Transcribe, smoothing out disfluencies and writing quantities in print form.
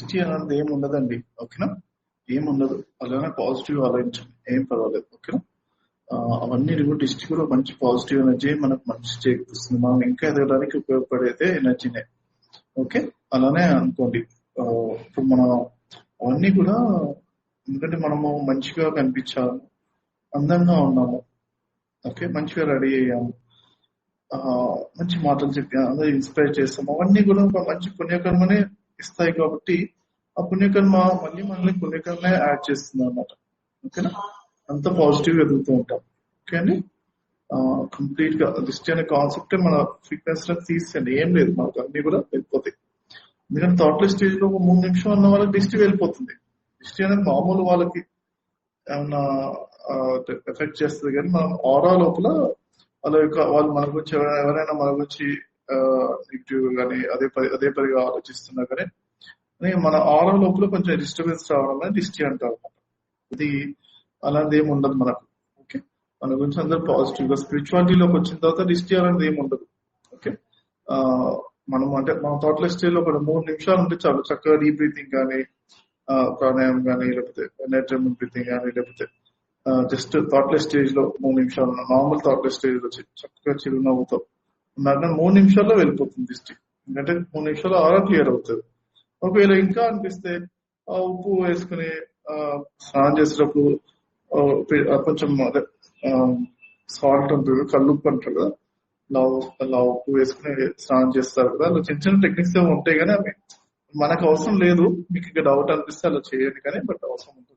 దిష్టి అనేది ఏమి ఉండదండి. ఓకేనా, ఏముండదు. అలానే పాజిటివ్ ఆలోచించండి, ఏం పర్వాలేదు. ఓకేనా, అవన్నీ కూడా దిష్టి కూడా మంచి పాజిటివ్ ఎనర్జీ మనకు మంచి చేకూరుస్తుంది. మనం ఇంకా ఎదగడానికి ఉపయోగపడేదే ఎనర్జీనే. ఓకే, అలానే అనుకోండి. ఇప్పుడు మనం అవన్నీ కూడా ఎందుకంటే మనము మంచిగా కనిపించాము, అందంగా ఉన్నాము, ఓకే, మంచిగా రెడీ అయ్యాము, మంచి మాటలు చెప్పాము, అందరూ ఇన్స్పైర్ చేస్తాము, అవన్నీ కూడా ఒక మంచి పుణ్యకర్మనే ఇస్తాయి. కాబట్టి ఆ పుణ్యకర్మ మళ్ళీ మనల్ని పుణ్యకర్మే యాడ్ చేస్తుంది అన్నమాట. ఓకేనా, అంత పాజిటివ్ ఎదుగుతూ ఉంటాం. ఓకే అండి, కంప్లీట్ గా దిష్టి అనే కాన్సెప్ట్ మన ఫిట్నెస్ లో తీసేయండి, ఏం లేదు, మనకు అన్ని కూడా వెళ్ళిపోతాయి. ఎందుకంటే థాట్లెస్ స్టేజ్ లో ఒక 3 నిమిషం ఉన్న వాళ్ళకి దిష్టి వెళ్ళిపోతుంది. దిష్టి అనేది మామూలు వాళ్ళకి ఏమన్నా ఎఫెక్ట్ చేస్తుంది, కానీ మనం ఆరా లోపల వాళ్ళు మన గురించి ఎవరైనా మన గురించి నెగిటివ్ కానీ అదే పరిగా ఆలోచిస్తున్నా కానీ మన ఆరా లోపల కొంచెం డిస్టర్బెన్స్ రావడం అనేది దిష్టి అంటారు. ఇది అలాంటిది ఏమి ఉండదు మనకు. ఓకే, మన గురించి అందరూ పాజిటివ్ గా స్పిరిచువాలిటీలోకి వచ్చిన తర్వాత దిష్టి అనేది ఏమి ఉండదు. ఓకే, మనం అంటే మన థాట్లెస్ స్టేజ్ లో ఒక 3 నిమిషాలు ఉంటే చాలు. చక్కగా డీప్ బ్రీతింగ్ కానీ, ప్రాణాయామం కానీ, లేకపోతే నేచురల్ బ్రీతింగ్ కానీ, లేకపోతే జస్ట్ థాట్లెస్ స్టేజ్ లో 3 నిమిషాలు, నార్మల్ థాట్లెస్ స్టేజ్ లో చక్కగా చిరునవ్వుతో ఉన్నాక 3 నిమిషాల్లో వెళ్ళిపోతుంది దిష్టి. ఎందుకంటే 3 నిమిషాల్లో ఆరా క్లియర్ అవుతుంది. ఒకవేళ ఇంకా అనిపిస్తే ఉప్పు వేసుకుని స్నానం చేసేటప్పుడు కొంచెం అదే సాల్ట్ ఉంటుంది, కల్లుప్పు అంటారు కదా, అలా ఉప్పు వేసుకుని స్నానం చేస్తారు కదా. అలా చిన్న చిన్న టెక్నిక్స్ ఏమో ఉంటాయి, కానీ అవి మనకు అవసరం లేదు. మీకు ఇంకా డౌట్ అనిపిస్తే అలా చేయండి, కానీ బట్ అవసరం ఉంటుంది.